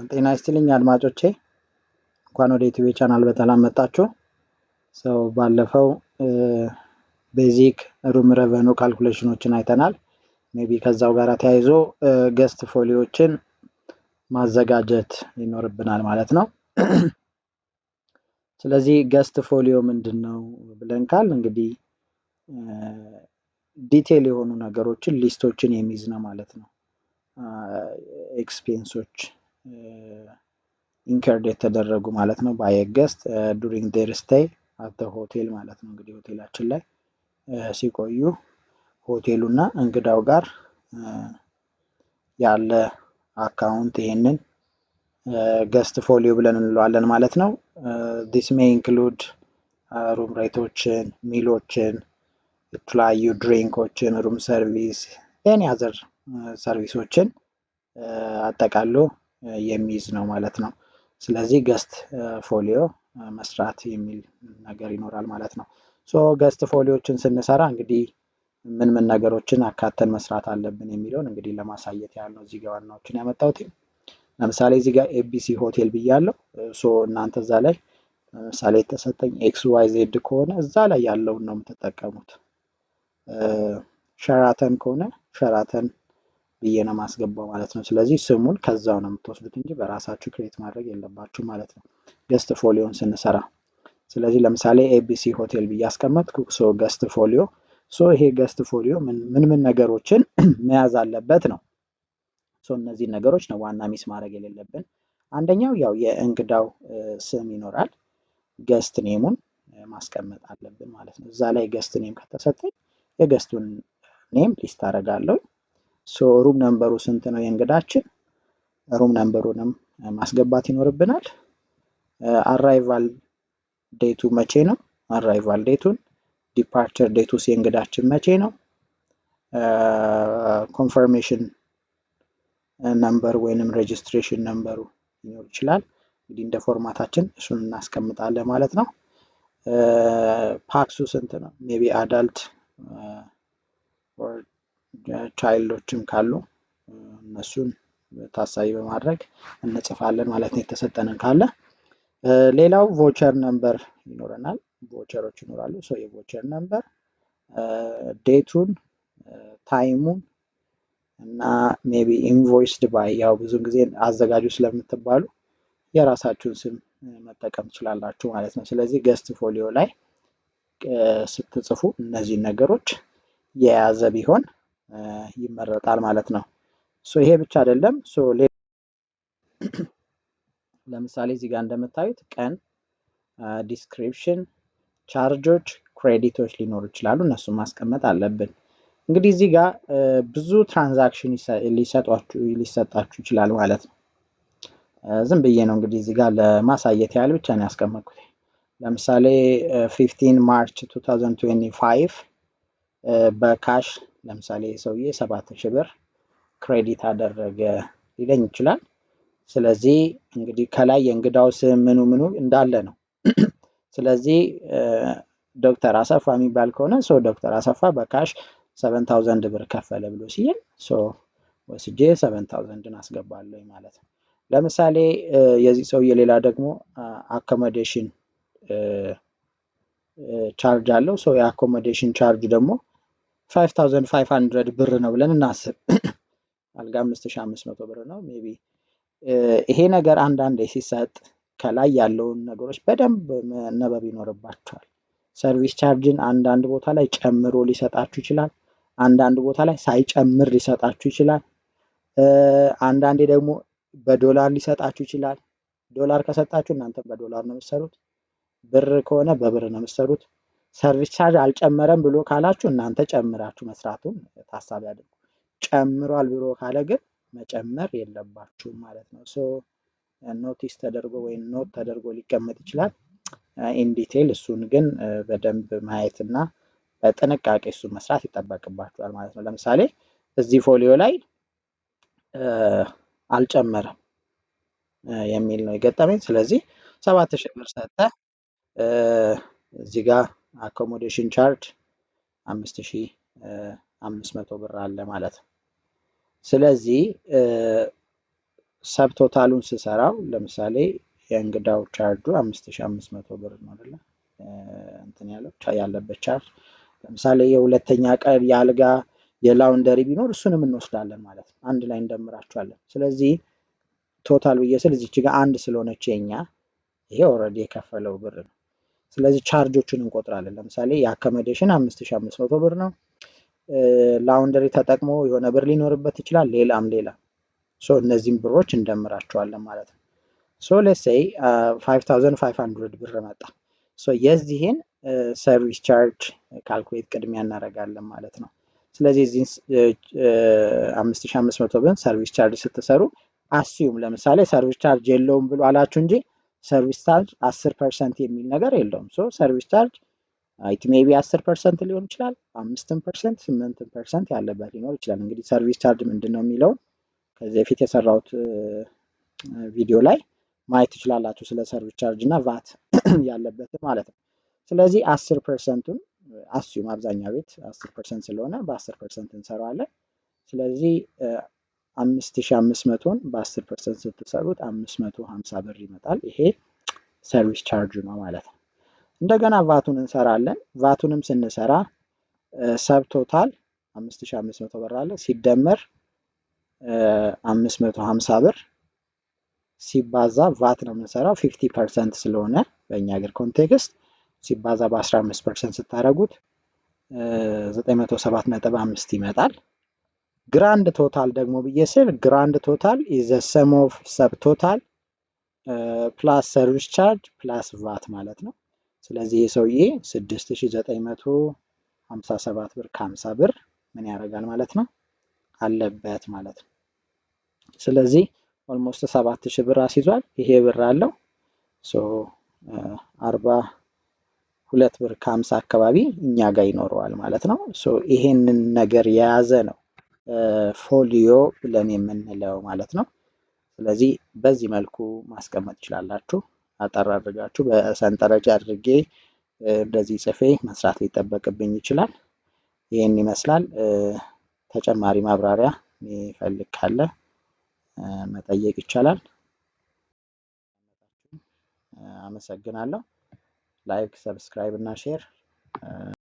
ጤና ይስጥልኝ አድማጮቼ፣ እንኳን ወደ ዩቲዩብ ቻናል በሰላም መጣችሁ። ባለፈው ቤዚክ ሩም ረቨኑ ካልኩሌሽኖችን አይተናል። ሜቢ ከዛው ጋር ተያይዞ ገስት ፎሊዮችን ማዘጋጀት ይኖርብናል ማለት ነው። ስለዚህ ገስት ፎሊዮ ምንድነው ብለን ካል እንግዲህ ዲቴል የሆኑ ነገሮችን ሊስቶችን የሚይዝ ነው ማለት ነው። ኤክስፔንሶች ኢንከርድ የተደረጉ ማለት ነው ባይ ገስት ዱሪንግ ዴር ስቴይ አት ሆቴል ማለት ነው። እንግዲህ ሆቴላችን ላይ ሲቆዩ ሆቴሉና እንግዳው ጋር ያለ አካውንት ይሄንን ገስት ፎሊዮ ብለን እንለዋለን ማለት ነው። ዲስ ሜይ ኢንክሉድ ሩም ሬቶችን፣ ሚሎችን፣ የተለያዩ ድሪንኮችን፣ ሩም ሰርቪስ፣ ኤኒ አዘር ሰርቪሶችን አጠቃሎ የሚይዝ ነው ማለት ነው። ስለዚህ ገስት ፎሊዮ መስራት የሚል ነገር ይኖራል ማለት ነው። ገስት ፎሊዮችን ስንሰራ እንግዲህ ምን ምን ነገሮችን አካተን መስራት አለብን የሚለውን እንግዲህ ለማሳየት ያህል ነው እዚህ ጋር ዋናዎችን ያመጣሁት። ለምሳሌ እዚህ ጋር ኤቢሲ ሆቴል ብያለሁ። እናንተ እዛ ላይ ለምሳሌ የተሰጠኝ ኤክስ ዋይ ዜድ ከሆነ እዛ ላይ ያለውን ነው የምትጠቀሙት። ሸራተን ከሆነ ሸራተን ብዬ ነው ማስገባው ማለት ነው። ስለዚህ ስሙን ከዛው ነው የምትወስዱት እንጂ በራሳችሁ ክሬት ማድረግ የለባችሁ ማለት ነው ገስት ፎሊዮን ስንሰራ። ስለዚህ ለምሳሌ ኤቢሲ ሆቴል ብዬ አስቀመጥኩ። ገስት ፎሊዮ ይሄ ገስት ፎሊዮ ምን ምን ነገሮችን መያዝ አለበት ነው። እነዚህ ነገሮች ነው ዋና ሚስ ማድረግ የሌለብን። አንደኛው ያው የእንግዳው ስም ይኖራል። ገስት ኔሙን ማስቀመጥ አለብን ማለት ነው። እዛ ላይ ገስት ኔም ከተሰጠኝ የገስቱን ኔም ሊስት አደርጋለሁ። ሩም ነምበሩ ስንት ነው የእንግዳችን? ሩም ነምበሩንም ማስገባት ይኖርብናል። አራይቫል ዴቱ መቼ ነው? አራይቫል ዴቱን፣ ዲፓርቸር ዴቱስ የእንግዳችን መቼ ነው? ኮንፈርሜሽን ነምበር ወይንም ሬጅስትሬሽን ነምበሩ ሊኖር ይችላል። እንግዲህ እንደ ፎርማታችን እሱን እናስቀምጣለን ማለት ነው። ፓክሱ ስንት ነው? ሜቢ አዳልት ቻይልዶችም ካሉ እነሱን ታሳቢ በማድረግ እንጽፋለን ማለት ነው የተሰጠንን ካለ። ሌላው ቮቸር ነምበር ይኖረናል። ቮቸሮች ይኖራሉ። የቮቸር ነምበር ዴቱን፣ ታይሙን እና ሜቢ ኢንቮይስድ ባይ ያው ብዙ ጊዜ አዘጋጁ ስለምትባሉ የራሳችሁን ስም መጠቀም ትችላላችሁ ማለት ነው። ስለዚህ ገስት ፎሊዮ ላይ ስትጽፉ እነዚህን ነገሮች የያዘ ቢሆን ይመረጣል ማለት ነው። ይሄ ብቻ አይደለም። ለምሳሌ እዚህ ጋር እንደምታዩት ቀን፣ ዲስክሪፕሽን፣ ቻርጆች፣ ክሬዲቶች ሊኖሩ ይችላሉ። እነሱን ማስቀመጥ አለብን። እንግዲህ እዚህ ጋር ብዙ ትራንዛክሽን ሊሰጣችሁ ይችላል ማለት ነው። ዝም ብዬ ነው እንግዲህ እዚህ ጋር ለማሳየት ያህል ብቻ ነው ያስቀመጥኩት። ለምሳሌ 15 ማርች 2025 በካሽ ለምሳሌ ሰውዬ 7000 ብር ክሬዲት አደረገ ሊለኝ ይችላል። ስለዚህ እንግዲህ ከላይ የእንግዳው ስም ምኑ እንዳለ ነው። ስለዚህ ዶክተር አሰፋ የሚባል ከሆነ ዶክተር አሰፋ በካሽ 7000 ብር ከፈለ ብሎ ሲል ወስጄ 7000ን አስገባለሁ ማለት ነው። ለምሳሌ የዚህ ሰውዬ ሌላ ደግሞ አኮሞዴሽን ቻርጅ አለው። የአኮሞዴሽን ቻርጅ ደግሞ 5500 ብር ነው ብለን እናስብ። አልጋ 5500 ብር ነው። ሜቢ ይሄ ነገር አንዳንዴ ሲሰጥ ከላይ ያለውን ነገሮች በደንብ መነበብ ይኖርባቸዋል። ሰርቪስ ቻርጅን አንዳንድ ቦታ ላይ ጨምሮ ሊሰጣችሁ ይችላል። አንዳንድ ቦታ ላይ ሳይጨምር ሊሰጣችሁ ይችላል። አንዳንዴ ደግሞ በዶላር ሊሰጣችሁ ይችላል። ዶላር ከሰጣችሁ እናንተ በዶላር ነው የምትሰሩት። ብር ከሆነ በብር ነው የምትሰሩት። ሰርቪስ ቻርጅ አልጨመረም ብሎ ካላችሁ እናንተ ጨምራችሁ መስራቱን ታሳቢ አድርጉ። ጨምሯል ብሎ ካለ ግን መጨመር የለባችሁም ማለት ነው። ኖቲስ ተደርጎ ወይም ኖት ተደርጎ ሊቀመጥ ይችላል። ኢን ዲቴል እሱን ግን በደንብ ማየትና በጥንቃቄ እሱን መስራት ይጠበቅባችኋል ማለት ነው። ለምሳሌ እዚህ ፎሊዮ ላይ አልጨመረም የሚል ነው የገጠመኝ። ስለዚህ 7000 ብር ሰጠ። እዚህ ጋር አኮሞዴሽን ቻርጅ 5500 ብር አለ ማለት ነው። ስለዚህ ሰብ ቶታሉን ስሰራው ለምሳሌ የእንግዳው ቻርጁ 5500 ብር ነው አይደለ? እንትን ያለበት ቻርጅ ለምሳሌ የሁለተኛ ቀን የአልጋ የላውንደሪ ቢኖር እሱንም እንወስዳለን ማለት ነው። አንድ ላይ እንደምራቸዋለን። ስለዚህ ቶታል ብዬ ስል እዚች ጋር አንድ ስለሆነች የኛ ይሄ ኦልሬዲ የከፈለው ብር ነው። ስለዚህ ቻርጆችን እንቆጥራለን። ለምሳሌ የአኮሞዴሽን 5500 ብር ነው። ላውንደሪ ተጠቅሞ የሆነ ብር ሊኖርበት ይችላል። ሌላም እነዚህም ብሮች እንደምራቸዋለን ማለት ነው። ሌትስ ሴይ 5500 ብር መጣ። የዚህን ሰርቪስ ቻርጅ ካልኩሌት ቅድሚያ እናደርጋለን ማለት ነው። ስለዚህ እዚህን 5500 ብር ሰርቪስ ቻርጅ ስትሰሩ አስዩም ለምሳሌ ሰርቪስ ቻርጅ የለውም ብሎ አላችሁ እንጂ ሰርቪስ ቻርጅ 10% የሚል ነገር የለውም። ሰርቪስ ቻርጅ ኢት ሜይ ቢ 10% ሊሆን ይችላል፣ 5%፣ 8% ያለበት ሊኖር ይችላል። እንግዲህ ሰርቪስ ቻርጅ ምንድን ነው የሚለው ከዚህ በፊት የሰራሁት ቪዲዮ ላይ ማየት ትችላላችሁ፣ ስለ ሰርቪስ ቻርጅ እና ቫት ያለበት ማለት ነው። ስለዚህ 10%ቱን አስዩም አብዛኛው ቤት 10% ስለሆነ በ10% እንሰራዋለን። ስለዚህ 5500ን በ10% ስትሰሩት 550 ብር ይመጣል። ይሄ ሰርቪስ ቻርጅ ነው ማለት ነው። እንደገና ቫቱን እንሰራለን። ቫቱንም ስንሰራ ሰብ ቶታል 5500 ብር አለ ሲደመር 550 ብር ሲባዛ ቫት ነው የምንሰራው 50% ስለሆነ በእኛ ሀገር ኮንቴክስት ሲባዛ በ15% ስታደርጉት 907.5 ይመጣል። ግራንድ ቶታል ደግሞ ብዬ ስል ግራንድ ቶታል ኢዝ ዘ ሰም ኦፍ ሰብ ቶታል ፕላስ ሰርቪስ ቻርጅ ፕላስ ቫት ማለት ነው። ስለዚህ የሰውዬ 6957 ብር ከ50 ብር ምን ያደርጋል ማለት ነው አለበት ማለት ነው። ስለዚህ ኦልሞስት 7000 ብር አስይዟል። ይሄ ብር አለው 42 ብር ከ50 አካባቢ እኛ ጋር ይኖረዋል ማለት ነው። ይሄንን ነገር የያዘ ነው ፎሊዮ ብለን የምንለው ማለት ነው። ስለዚህ በዚህ መልኩ ማስቀመጥ ትችላላችሁ። አጠር አድርጋችሁ በሰንጠረዥ አድርጌ እንደዚህ ጽፌ መስራት ሊጠበቅብኝ ይችላል። ይህን ይመስላል። ተጨማሪ ማብራሪያ የሚፈልግ ካለ መጠየቅ ይቻላል። አመሰግናለሁ። ላይክ፣ ሰብስክራይብ እና ሼር